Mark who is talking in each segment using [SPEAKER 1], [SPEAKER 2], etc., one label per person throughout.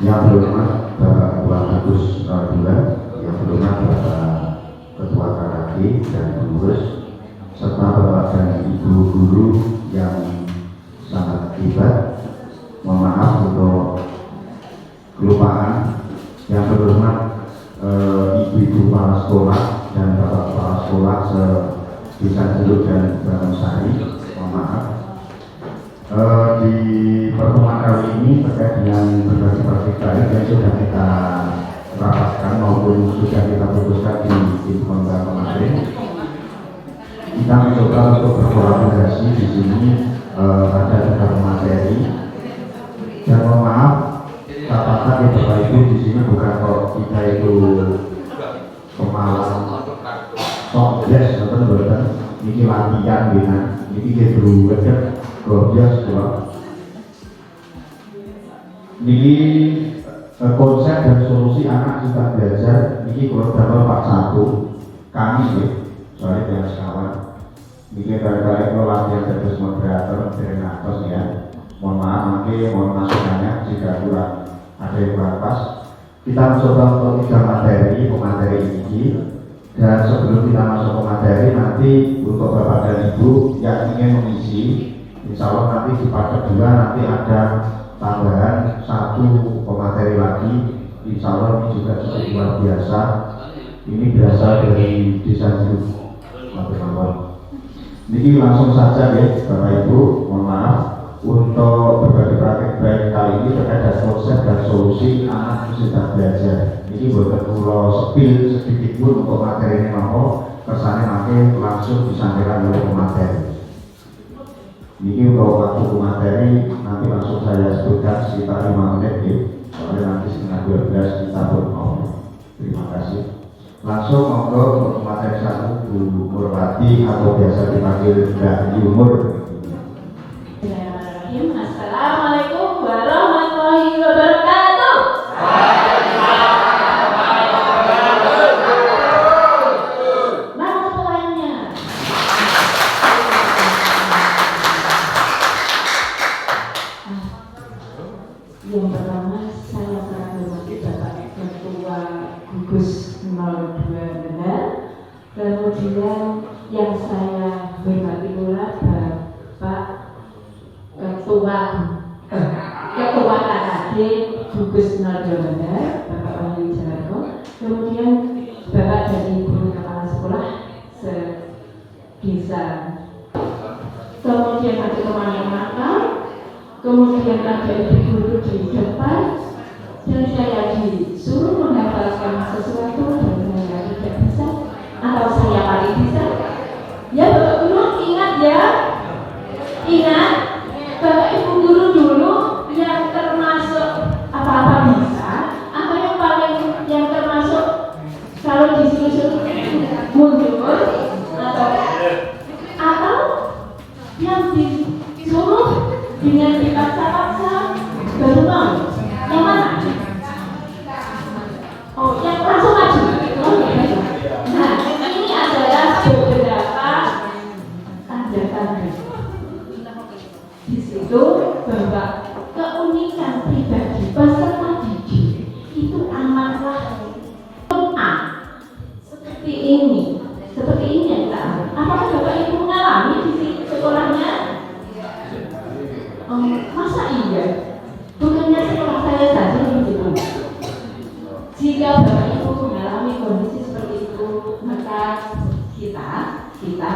[SPEAKER 1] Yang berhormat Bapak Ketua Agus Radula, yang berhormat Bapak Ketua Karaki dan pengurus, serta Bapak dan Ibu guru yang sangat hebat. Mohon maaf untuk kelupaan. Yang berhormat ibu-ibu kepala sekolah dan bapak kepala sekolah se-Desa Jeluk dan Bramasari. Mohon maaf. Di pertemuan kali ini terkait dengan berbagai praktik baik yang sudah kita rapatkan maupun sudah kita putuskan di Infomba kemarin, kita mencoba untuk berkolaborasi di sini pada beberapa materi. Dan mohon maaf, catatan ya Bapak Ibu, di sini bukan kok kita itu kemalang sok jes, betul-betul ini latihan gitu, ini gitu betul. Gorgeous juga. Ini konsep dan solusi anak kita belajar. Ini program Pak 1 kami sih, soalnya dengan sekawan. Ini kali-kali kalau latihan terus moderator, moderator ya. Mohon maaf, mohon masukannya jika kurang ada yang kurang pas. Kita mencoba untuk 3 materi ini. Dan sebelum kita masuk ke materi, nanti untuk Bapak dan Ibu yang ingin mengisi, insya Allah nanti di part kedua nanti ada tambahan 1 pemateri lagi. Insya Allah ini juga cukup luar biasa. Ini berasal dari Desa Jeluk. Ini langsung saja ya Bapak Ibu, mohon maaf untuk berbagai praktek baik kali ini terkait dengan konsep dan solusi anak sedang belajar. Ini bukan pulau sepil sedikit pun untuk materi ini mau kesannya nanti langsung disampaikan oleh pemateri. Ini untuk waktu materi nanti langsung saya sebutkan sekitar 5 menit ya. Soalnya nanti setengah 12 kita bermau. Terima kasih. Langsung ngobrol untuk materi 1 Bu Nurwati atau biasa dipanggil Mbak Yumur.
[SPEAKER 2] Assalamualaikum warahmatullahi wabarakatuh. Mana ketuanya? Yang pertama saya menghormati Bapak Ketua Gugus 02 benar. Kemudian yang saya hormati pula Bapak Ketua KKD Gugus 02 benar, Bapak Wahyu Jawarko. Kemudian Bapak dan Ibu Kepala Sekolah se-Desa. Kemudian ada teman yang nakal. Kemudian ada ibu guru di depan, dan saya disuruh menghafalkan sesuatu dan saya tidak bisa, atau saya paling bisa. Ya Bapak Guru ingat ya, ingat Bapak Ibu Guru dulu yang termasuk apa-apa bisa, atau yang paling yang termasuk kalau disuruh mundur, atau yang disuruh dengan dipaksa-paksa baru mau. Yang mana? Oh, yang langsung maju. Oh, ya. Nah, ini adalah beberapa tanda-tanda di situ bahwa keunikan pribadi peserta didik itu amatlah A. Seperti ini yang kita ambil. Apakah Bapak Ibu mengalami di sekolahnya? Masa iya? Bukannya sekolah saya saja begitu. Jika Bapak Ibu mengalami kondisi seperti itu, maka kita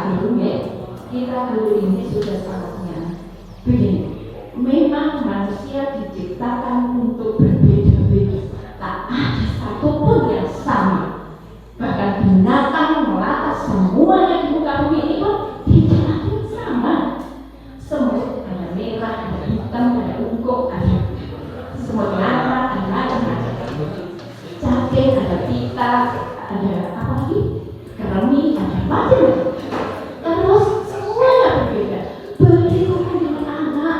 [SPEAKER 2] guru ini sudah saatnya. Begini, memang manusia diciptakan untuk berbeda-beda. Tak ada satupun yang sama. Bahkan binatang melata semuanya di muka bumi ini pun tidak ada yang sama. Semut ada merah, ada hitam, ada ungkuk, ada semut merah, ada macam-macam. Cacing, ada pita, ada apa lagi? Keremi, ada macam-macam. Terus semuanya berbeda. Begitu pun dengan anak,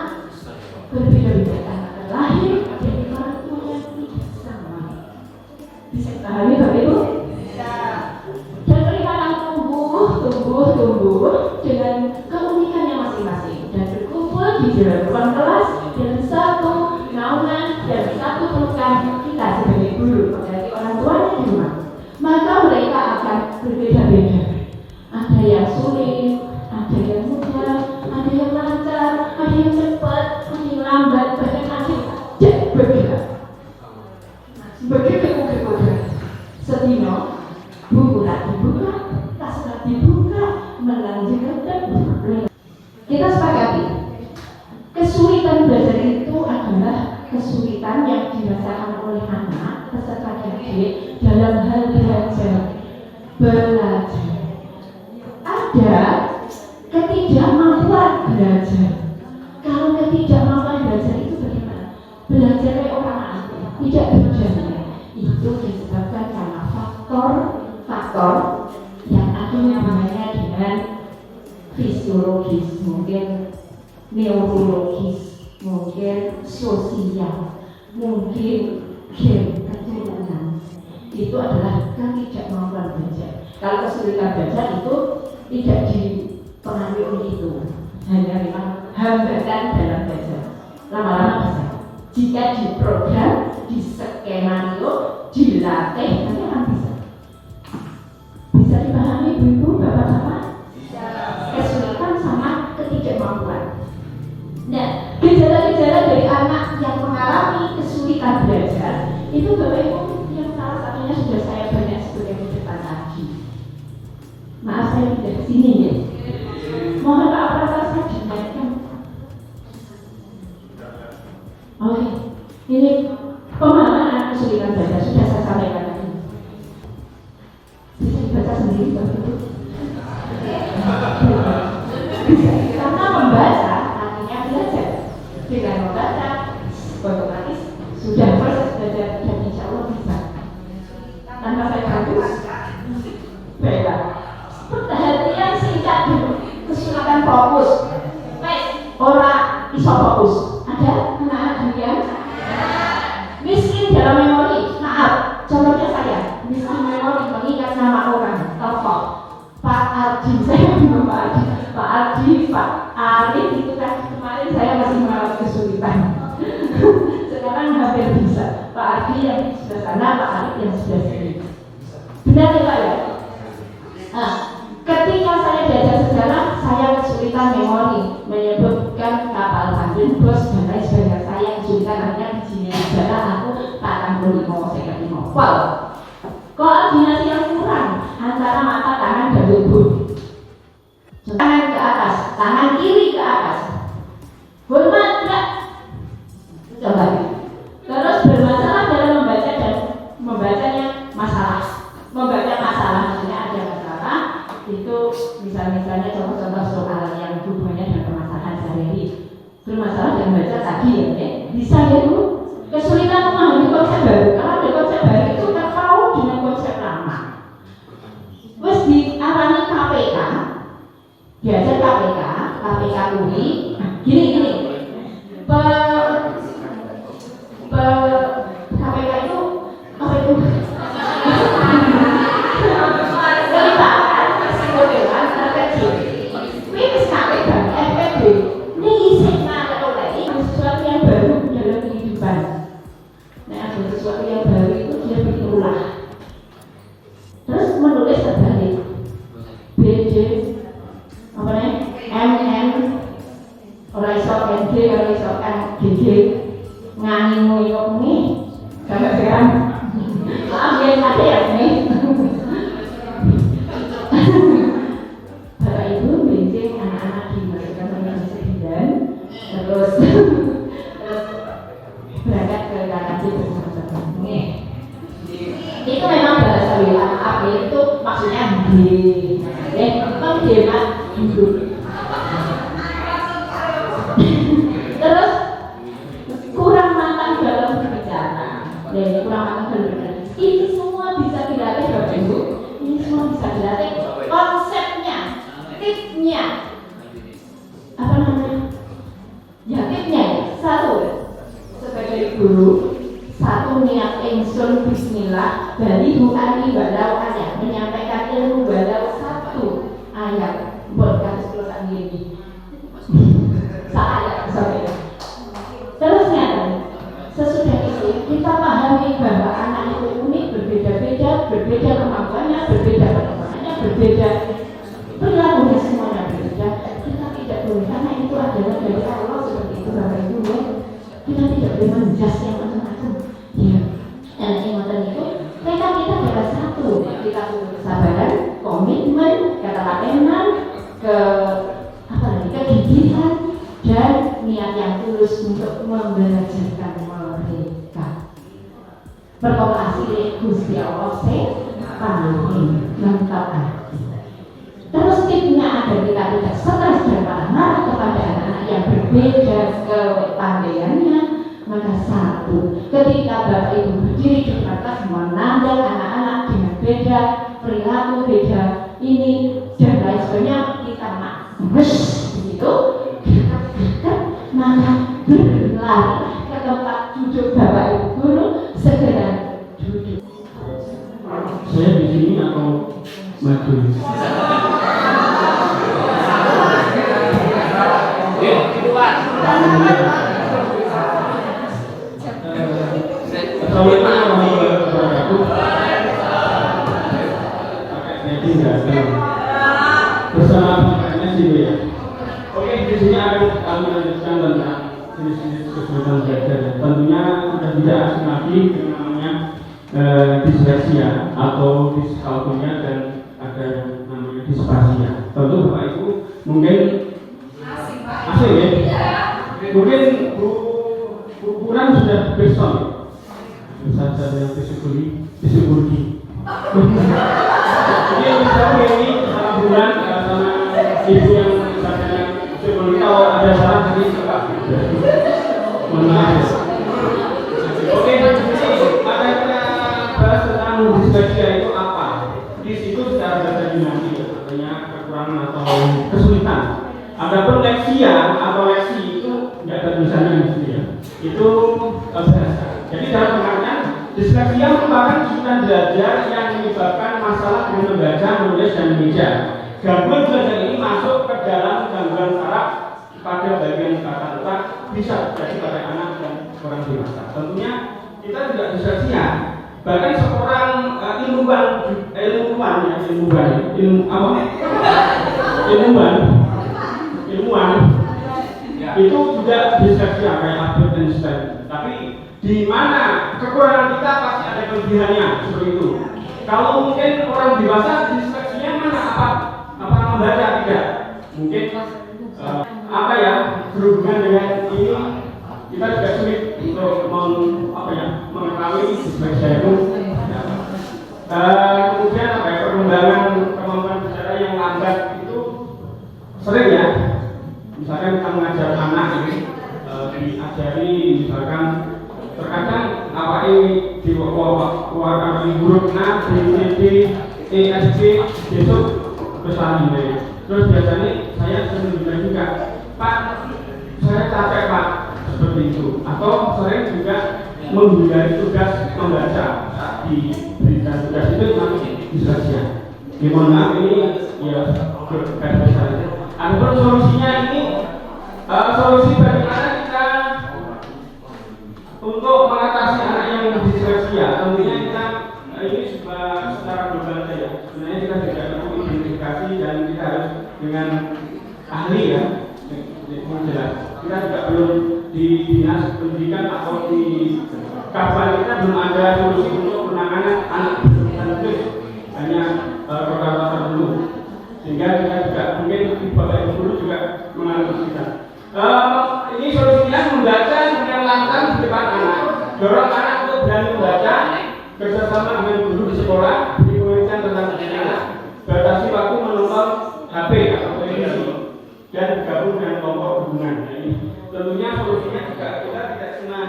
[SPEAKER 2] berbeda-beda anak lahir dari orang tua yang tidak sama. Bisa dipahami Bapak Ibu? Bisa. Dan mereka akan tumbuh dengan keunikannya masing-masing dan berkumpul di dalam ruang kelas dan satu naungan dan satu pelukan kesulitan yang dirasakan oleh anak peserta didik dalam hal belajar. Ada ketidakmampuan belajar. Kalau ketidakmampuan belajar itu bagaimana? Belajarnya orang tidak berjalan. Itu disebabkan karena faktor yang ada hubungannya dengan fisiologis, mungkin neurologis, mungkin sosial, mungkin gen keturunan. Itu adalah ketidakmampuan belajar. Kalau kesulitan belajar itu tidak dipengaruhi oleh itu, hanya memang hambatan dalam belajar. Lama-lama bisa. Jika diprogram, diskenario, dilatih, nanti akan bisa. Bisa dipahami ibu-ibu, bapak-bapak? Kesulitan sama ketidakmampuan. Nah, gejala-gejala dari anak yang mengalami kesulitan belajar itu Bapak Ibu yang salah satunya sudah saya banyak sebutkan di depan tadi. Maaf saya tidak kesini ya. Mohon Pak Operator saya dengarkan. Oke, ini pemahaman anak kesulitan belajar sudah saya sampaikan tadi. Bisa dibaca sendiri Bapak Ibu. Karena membaca artinya belajar. Dengan membaca otomatis sudah proses belajar dan insya Allah bisa. Tanpa saya harus baiklah. Perhatian singkat dulu. Kesulitan fokus. Orang iso fokus. Ada anak-anak demikian? Miskin dalam memori. Maaf, contohnya saya. Miskin memori mengingat nama orang. Tokoh. Pak Ardi, saya bingung Pak Ardi. Pak Ardi, Pak Arif itu kan kemarin saya masih mengalami kesulitan. Sekarang hampir bisa. Pak Ardi yang sudah sana, Pak Arif yang sudah sini. Benar ya Pak ya? Nah, ketika saya belajar sejarah, saya kesulitan memori, menyebutkan kapal Tanjung Bos dan lain sebagainya. Saya kesulitan akhirnya di sini sejarah aku 45 saya ketemu. Wow. Koordinasi yang kurang antara mata, tangan, dan tubuh. Tangan ke atas, tangan kiri ke atas. Hormat enggak? Coba. Terus bermasalah dalam membaca dan membacanya masalah. Membaca masalah maksudnya ada masalah. Itu misalnya contoh-contoh soal yang hubungannya dengan permasalahan sehari-hari. Bermasalah dan baca tadi ya, bisa ya Bu? Kesulitan memahami konsep baru. Kalau ada konsep baru itu kan tahu dengan konsep lama. Terus diarani KPK, diajar KPK UI, gini. KPK itu apa itu? Kelibatan, kesimpulan, terkecil. Wis KPK, FPB. Ini isi nggak oleh sesuatu yang baru dalam kehidupan. Nah, ada sesuatu yang baru itu dia berulah. Terus menulis terbalik. BD apa nih? MM orang iso NG, orang iso GG ngani nguyuk nih gambar-gambar. Maaf ya ada ya nih. Bapak Ibu bincang anak-anak dimasukkan ke 9 terus berangkat ke KKJ bersama-sama. Nih. Itu memang bahasa WA itu maksudnya D. Memang demat hidup. Terus kurang matang dalam berbicara. Kurang matang dalam berbicara. Ini semua bisa dilatih Bapak Ibu. Ini semua bisa dilatih. Konsepnya, tipnya, apa namanya? Ya tipnya ya. Satu, sebagai guru. Satu, niat ingsun bismillah dari Bu Ani walau ayat menyampaikan ilmu walau satu ayat buat kasus ini saya sorry. Terus nyata sesudah itu kita pahami bahwa anak itu unik, berbeda kemampuannya, berbeda perkembangannya, berbeda perilakunya, semuanya berbeda. Kita tidak boleh, karena itu adalah dari Allah seperti itu Bapak Ibu ya. Kita tidak boleh menjas yang macam-macam. Ya, dan ingatan itu tekad kita adalah satu. Kita punya kesabaran, komitmen, ketelatenan, kegigihan dan niat yang tulus untuk membelajarkan Perkara asli Gusti Allah paling lengkap. Terus tipsnya agar kita tidak stres dan marah kepada anak-anak yang berbeda kepandaiannya, maka satu, ketika Bapak Ibu berdiri di atas menandang anak-anak dengan beda perilaku, beda ini dan lain sebagainya, kita begitu, maka berlari ke tempat duduk Bapak Ibu guru, segera duduk.
[SPEAKER 3] Saya di sini atau maju? Bersama pakainya sih ya. Oke, di sini akan melanjutkan tentang jenis-jenis kesulitan belajar. Tentunya sudah tidak asing lagi yang namanya disleksia atau diskalkulia dan ada yang namanya disfasia. Tentu Bapak Ibu mungkin asing ya. Mungkin ukuran sudah beson. Bisa ada yang psikologi. Ini misalnya ini sama bulan sama ibu yang misalnya psikologi, kalau ada salah tadi mohon maaf. Oke, ada kita bahas tentang disleksia itu apa? Di situ secara bahasa Yunani artinya kekurangan atau kesulitan. Adapun leksia atau leksi itu tidak ada tulisannya di sini ya. Itu bahasa. Jadi dalam pengertian disleksia merupakan kesulitan belajar yang menyebabkan masalah dengan membaca, menulis, dan membaca. Gangguan belajar ini masuk ke dalam gangguan saraf pada bagian kata otak, bisa terjadi pada anak dan orang dewasa. Tentunya kita tidak disleksia. Bahkan seorang ilmuwan itu juga disleksia kayak Albert Einstein. Tapi di mana kekurangan kita pasti ada kelebihannya seperti itu. Kalau mungkin orang dewasa disleksinya mana apa membaca tidak? Mungkin berhubungan dengan ini kita juga sulit untuk mengetahui disleksia itu. Kemudian perkembangan kemampuan bicara yang lambat itu sering ya. Misalkan kita mengajar anak ini diajari misalkan terkadang ini dikeluarkan huruf A, B, C, D, E, F, G, besok besar ini. Terus biasanya saya sering bilang juga, Pak, saya capek Pak, seperti itu. Atau sering juga menghindari tugas membaca diberikan tugas itu masih disleksia. Gimana ini ya garis besar. Adapun solusinya ini solusi bagaimana kita untuk mengatasi anak yang disleksia. Tentunya kita ini secara global saja. Sebenarnya kita tidak perlu identifikasi dan kita harus dengan ahli ya. Jelas. Kita juga belum di dinas pendidikan atau di kapan kita belum ada solusi untuk penanganan anak disleksia. Hanya kota-kota tertentu. Sehingga kita juga mungkin di Bapak Ibu guru juga mengalami kita. Ini solusinya membaca dengan lantang di depan anak. Dorong anak untuk berani membaca, bersama dengan guru di sekolah, di penelitian tentang anak. Batasi waktu menonton HP atau televisi dan bergabung dengan kelompok hubungan. Tentunya solusinya juga kita tidak cuma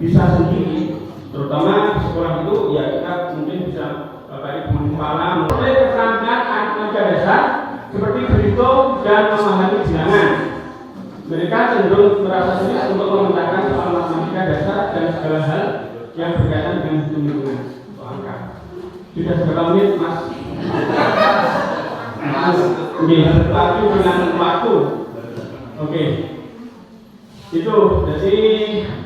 [SPEAKER 3] bisa sendiri, terutama di sekolah itu ya kita mungkin bisa Bapak Ibu kepala mulai keterampilan anak remaja dasar seperti berhitung dan memahami bilangan. Mereka cenderung merasa sulit untuk memecahkan soal matematika dasar dan segala hal yang berkaitan dengan hitung-hitungan. Sudah berapa menit, Mas? Berpacu dengan waktu. Oke. Itu jadi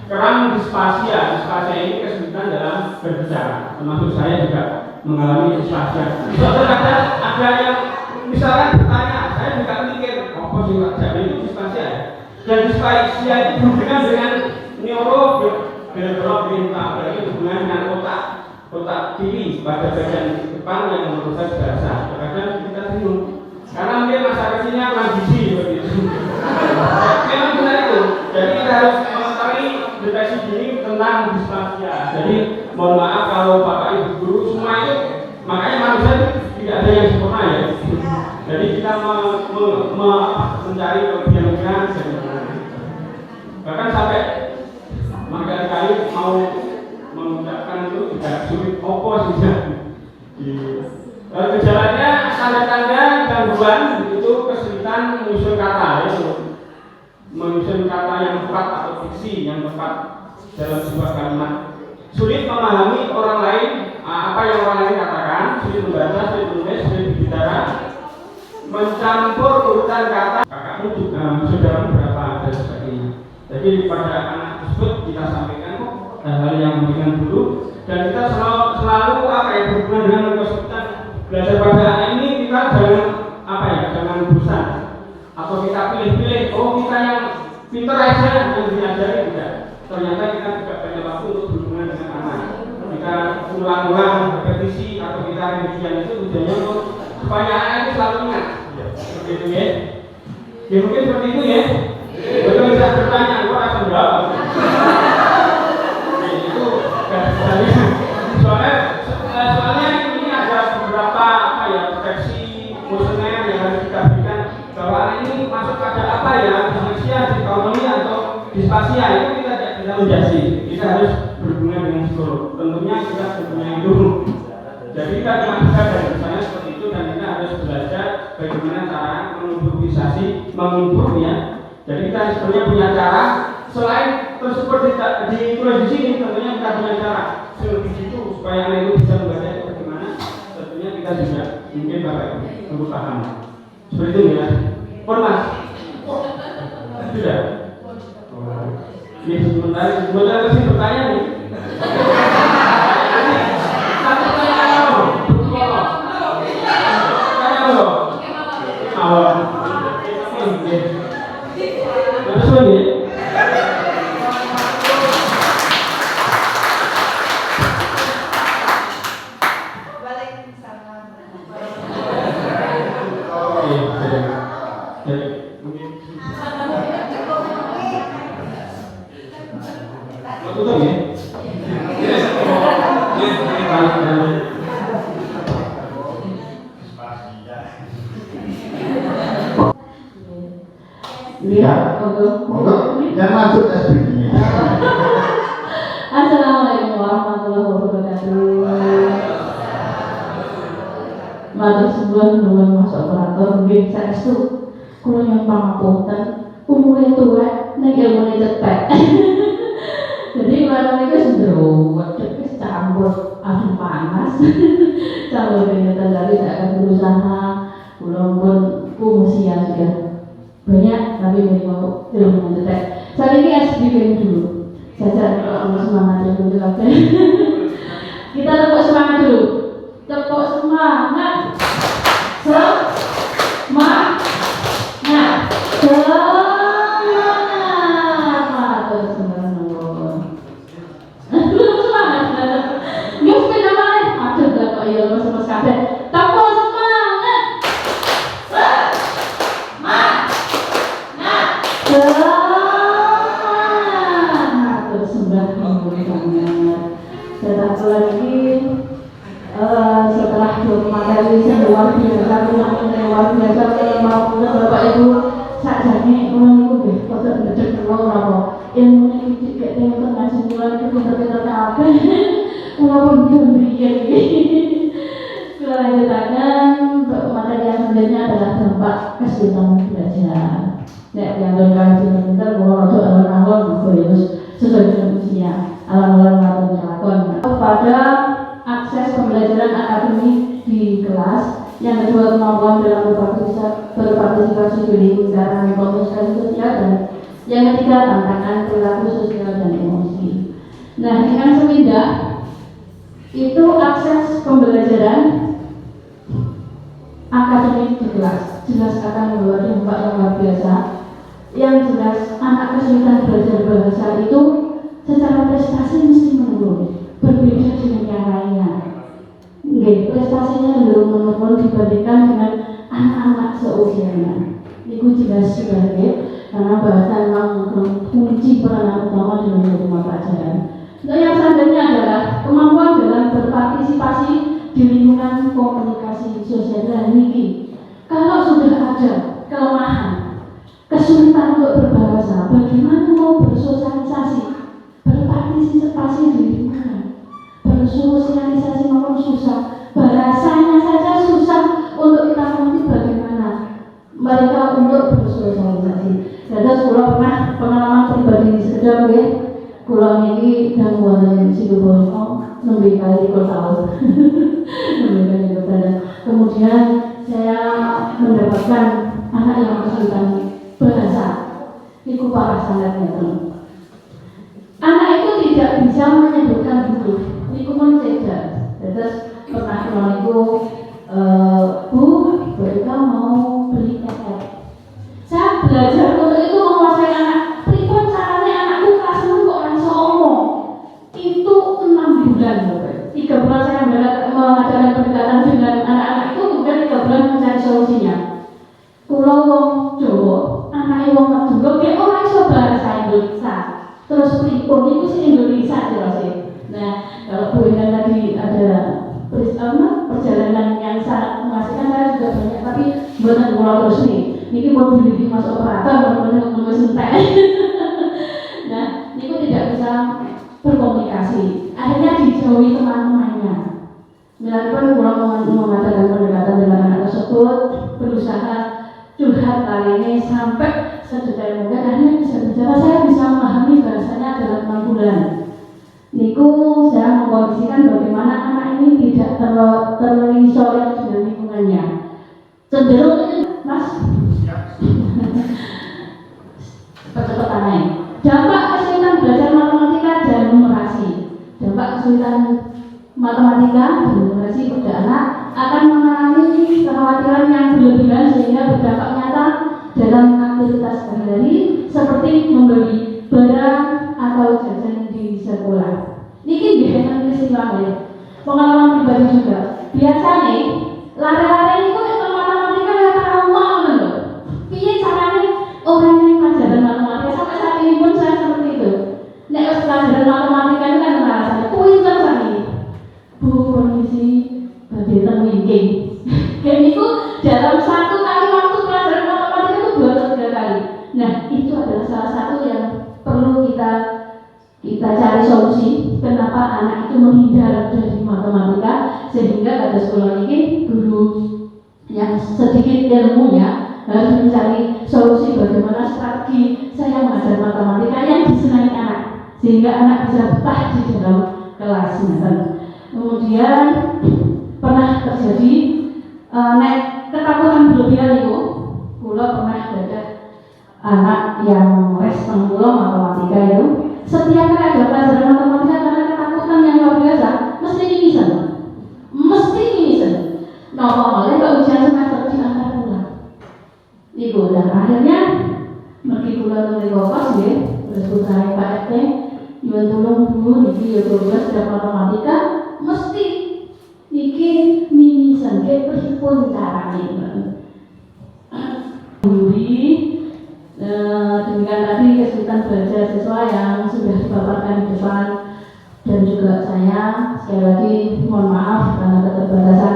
[SPEAKER 3] kerang disfasia. Disfasia ini kesulitan dalam berbicara. Termasuk saya juga mengalami disfasia. Kadang ada yang misalkan bertanya, saya juga mikir, apa sih wajah ini disfasia ya? Dan disfasia itu berhubungan dengan neurodevelopmental, berarti hubungan dengan otak kiri pada bagian depan yang memproses bahasa. Kadang kita bingung, karena mungkin masa kecilnya kurang gizi seperti itu. Memang benar itu. Jadi kita harus mengetahui deteksi dini tentang tentang displasia. Jadi mohon maaf kalau Bapak Ibu guru semua itu, makanya manusia itu tidak ada yang sempurna ya. Jadi kita mencari kelebihan-kelebihan bahkan sampai kali mau mengucapkan itu tidak sulit opo sih. Gejalanya tanda-tanda gangguan itu kesulitan menyusun kata ya. Menyusun kata yang tepat atau diksi yang tepat dalam sebuah kalimat, sulit memahami orang lain, apa yang orang lain katakan, sulit membaca, sulit menulis, sulit berbicara, mencampur urutan kata, kakakmu juga saudaramu berapa dan sebagainya. Jadi pada anak tersebut kita sampaikan hal-hal yang memberikan dulu, dan kita selalu apa ya, berhubungan dengan kesulitan belajar pada anak ini. Kita jangan apa ya, jangan bosan atau kita pilih-pilih, oh kita yang pintar aja yang diajari, tidak. Ternyata kita juga banyak waktu untuk berhubungan dengan anak. Kita ulang-ulang repetisi atau kita revision itu tujuannya untuk supaya anak itu selalu ingat. Seperti itu ya. Ya mungkin seperti itu ya. Betul, bisa bertanya, gua akan jawab. Itu soalnya ini ada beberapa apa ya, persepsi kuesioner yang harus kita berikan bahwa anak ini masuk pada apa ya, disleksia, dikotomi atau displasia. Itu kita tidak bisa menjadi. Kita harus berhubungan dengan psikolog. Tentunya kita berhubungan dulu. Jadi kita cuma bisa dari misalnya seperti itu, dan kita harus belajar bagaimana cara mengimprovisasi, mengimprove ya. Jadi kita sebenarnya punya cara selain tersebut ditulis di sini, tentunya kita punya cara lebih situ supaya anak itu bisa membaca itu bagaimana. Tentunya kita juga mungkin Bapak Ibu untuk paham seperti itu ya. Mas sudah. Ini sebentar sih bertanya nih. Satu tanya dong. Tanya dong. Awal. Terus lagi.
[SPEAKER 1] Jangan masuk SBG.
[SPEAKER 2] Assalamualaikum warahmatullahi wabarakatuh. Matur suwun nuwun Mas Operator, nggih saestu kula yang pangapunten umure tuwek ning ilmune cetek. Jadi malam niku sendro wis campur adem panas. Campur kegiatan dari saya akan berusaha kula pun kumusian sudah banyak, tapi mau ilmu cetek. Saat ini SBG dulu. Jajan kalau semangat dulu oke. Kita tepuk semangat dulu. Tepuk semangat. Semangat. Terus semangat. Belum semangat. Nggak sepeda mana? Aduh, gak kok iya lo sama sekali. Tepuk semangat. Dan satu lagi setelah dua materi yang luar biasa, luar biasa, mau Bapak Ibu sakjane orang itu deh, foto ngecek kalau apa ilmu ini kayak tengok ngaji mulai itu pinter-pinter apa, walaupun belum bikin. Kita lanjutkan untuk materi yang selanjutnya adalah dampak kesulitan belajar. Nek yang berkali pinter, kalau untuk alon-alon berus sesuai dengan usia, alon-alon atau lakon. Pada akses pembelajaran akademik di kelas, yang kedua kemampuan dalam berpartisipasi di lingkaran komunikasi sosial, dan yang ketiga tantangan perilaku sosial dan emosi. Nah, dengan semindah itu akses pembelajaran akademik di kelas jelas akan membawa dampak yang luar biasa. Yang jelas anak kesulitan belajar bahasa itu secara prestasi mesti menurun, berbeda dengan yang lainnya. Prestasinya belum menurun dibandingkan dengan anak-anak seusianya. Itu jelas sekali, karena bahasa memang kunci peranan utama dalam rumah pelajaran. Nah, yang selanjutnya adalah kemampuan dalam berpartisipasi di lingkungan komunikasi sosial dan niki. Kalau sudah ada kelemahan, kesulitan untuk berbahasa, bagaimana mau bersosialisasi, berpartisipasi di lingkungan, bersosialisasi maupun susah, bahasanya saja susah untuk kita mengerti bagaimana mereka untuk bersosialisasi. Jadi sekolah pernah pengalaman pribadi sekedar ya, sekolah ini dan buatan Sidobono lebih kali tahun, lebih kali tahun. Kemudian saya mendapatkan anak yang kesulitan bahasa, itu parah sangatnya teman. Anak itu tidak bisa menyebutkan huruf, itu mencegah. Terus pernah bilang itu, Bu, mereka mau beli iPad. Saya belajar untuk itu menguasai anak. Pripun caranya anakku kelas 6 kok langsung ngomong? Itu 6 bulan, 3 bulan saya mengajarkan pendekatan dengan anak-anak itu, kemudian 3 bulan mencari solusinya. Kulo wong Jawa, anake wong Madura, dia ora iso bahasa Indonesia. Terus pripun itu sih Indonesia jelas sih. Nah, kalau Bu Indah tadi ada perjalanan yang sangat mengasihkan, saya juga banyak, tapi buatan pulau terus nih. Ini mau dilihat masuk operator, teman-teman mesin teh. Nah, ini tidak bisa berkomunikasi. Akhirnya dijauhi teman-temannya. Melainkan pulau mengadakan pendekatan dengan anak tersebut, berusaha curhat kali ini sampai sedetail mungkin. Akhirnya bisa bicara, saya bisa memahami bahasanya dalam 6 bulan. Niku saya mengkondisikan bagaimana anak ini tidak terisolir dengan lingkungannya. Cenderung Mas cepat-cepat naik. Dampak kesulitan belajar matematika dan numerasi. Dampak kesulitan matematika dan numerasi pada anak akan mengalami kekhawatiran yang berlebihan sehingga berdampak nyata dalam aktivitas sehari-hari seperti membeli barang atau jajan di sekolah. Niki biasanya istilah ya. Pengalaman pribadi juga. Biasanya lari-lari itu kalau matematika ya trauma loh. Piye caranya orang yang pelajaran matematika sampai saat ini pun saya seperti itu. Nek pelajaran matematika itu kan rasanya pinter sekali. Bu kondisi badhe teng wingking. Dan itu dalam 1 kali waktu pelajaran matematika itu 2 atau 3 kali. Nah, itu adalah salah satu yang perlu kita cari solusi kenapa anak itu menghindar dari matematika, sehingga pada sekolah ini guru yang sedikit ilmunya harus mencari solusi bagaimana strategi saya mengajar matematika yang disenangi anak sehingga anak bisa betah di dalam kelasnya. Kemudian pernah terjadi ketakutan berlebihan itu. Kula pernah ada anak yang les pengulang matematika itu. Setiap kali ada pelajaran matematika karena ketakutan yang luar biasa, mesti mimisan. Malah kalau ujian semester diantar pulang. Ibu dan akhirnya mergi pulang dari kos ya, terus usaha Pak RT, Iwan tolong dulu niki ya 12 dan matematika mesti niki mimisan kayak pripun caranya. Demikian tadi kesulitan belajar siswa yang sudah dipaparkan di depan, dan juga saya sekali lagi mohon maaf karena keterbatasan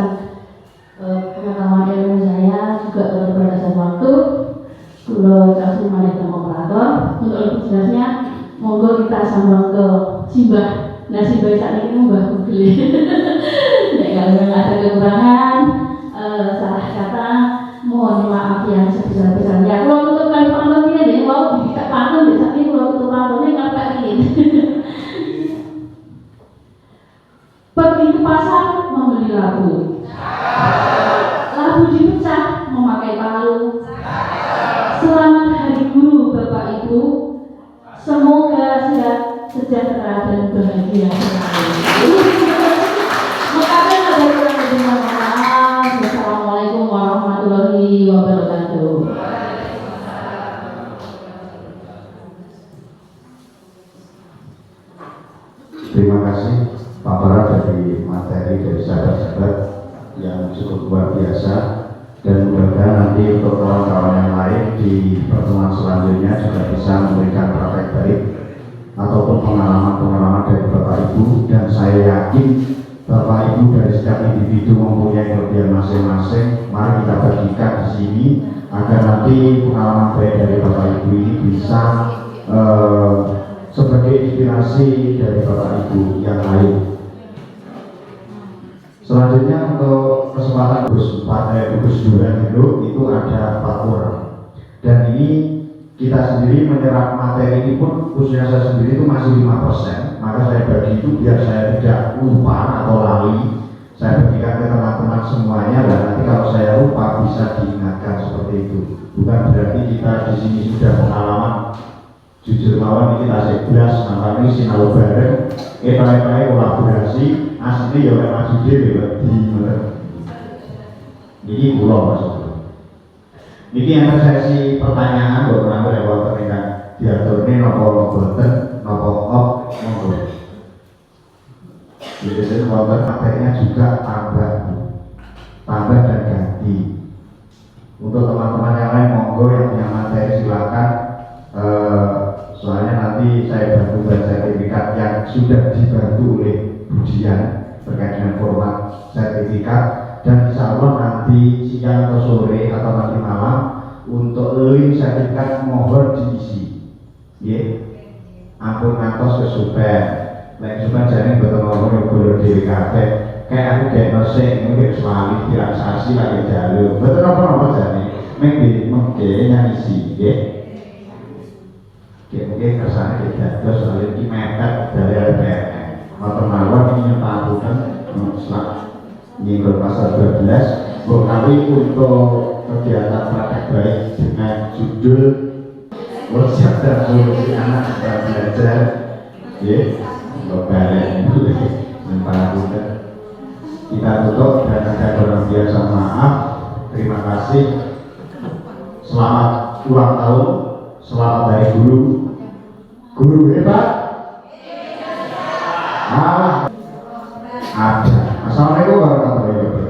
[SPEAKER 2] pengetahuan ilmu saya, juga keterbatasan waktu. Kulo kasih mantan operator untuk lebih jelasnya, monggo kita sambung ke Simbah. Nah, Simbah saat ini Mbah Google. Nek kalau ada kekurangan, salah kata, mohon maaf yang sebesar-besarnya. Kalau tutup kali pantun ini deh, wow, tidak pantun deh, tapi kalau tutup pantunnya ngapain ini? Pergi ke pasar membeli labu, labu dipecah memakai palu. Selamat Hari Guru Bapak Ibu, semoga sehat, sejahtera dan bahagia. Makanya ada kurang lebih maaf. Wassalamualaikum warahmatullahi wabarakatuh.
[SPEAKER 1] Terima kasih paparan dari materi dari sahabat-sahabat yang cukup luar biasa, dan mudah-mudahan nanti untuk kawan-kawan yang lain di pertemuan selanjutnya juga bisa memberikan praktek baik ataupun pengalaman-pengalaman dari yakin Bapak Ibu dari setiap individu mempunyai kelebihan masing-masing. Mari kita bagikan di sini agar nanti pengalaman baik dari Bapak Ibu ini bisa sebagai inspirasi dari Bapak Ibu yang lain. Selanjutnya untuk kesempatan gugus 2 itu ada 4 orang, dan ini kita sendiri menyerap materi ini pun khususnya saya sendiri itu masih 5%, maka saya bagi itu biar saya tidak lupa atau lali. Saya bagikan ke teman-teman semuanya, dan nanti kalau saya lupa bisa diingatkan seperti itu. Bukan berarti kita di sini sudah pengalaman jujur mawon ini tasik belas, maka ini sinau bareng, baik-baik kolaborasi, asli ya oleh maju dhewe di ini pulau maksudnya. Ini yang sesi pertanyaan buat menambah lewat ketika diaturnya nopo boten, nopo op, monggo. Jadi wonten materinya juga tambah dan ganti. Untuk teman-teman yang lain monggo yang punya materi silakan. Soalnya nanti saya bantu buat sertifikat yang sudah dibantu oleh Budian terkait dengan format sertifikat, dan insya Allah nanti siang atau sore atau nanti malam untuk link sertifikat mohon diisi. Ampun ngantos ke super. Lek super jadi betul ngomong guru di kafe. Kayak aku kayak nosek mungkin suami relaksasi lagi jalur. Betul apa jadi? Mungkin yang isi, mungkin kesannya tidak terus soalnya ini mepet dari LPN atau mawar ini tahunan minggu pasal 12 berkali untuk kegiatan praktek baik dengan judul workshop dan solusi anak supaya belajar balik tahunan. Kita tutup dan ada orang biasa maaf, terima kasih, selamat ulang tahun, selamat dari guru hebat. Ada. Assalamualaikum warahmatullahi wabarakatuh.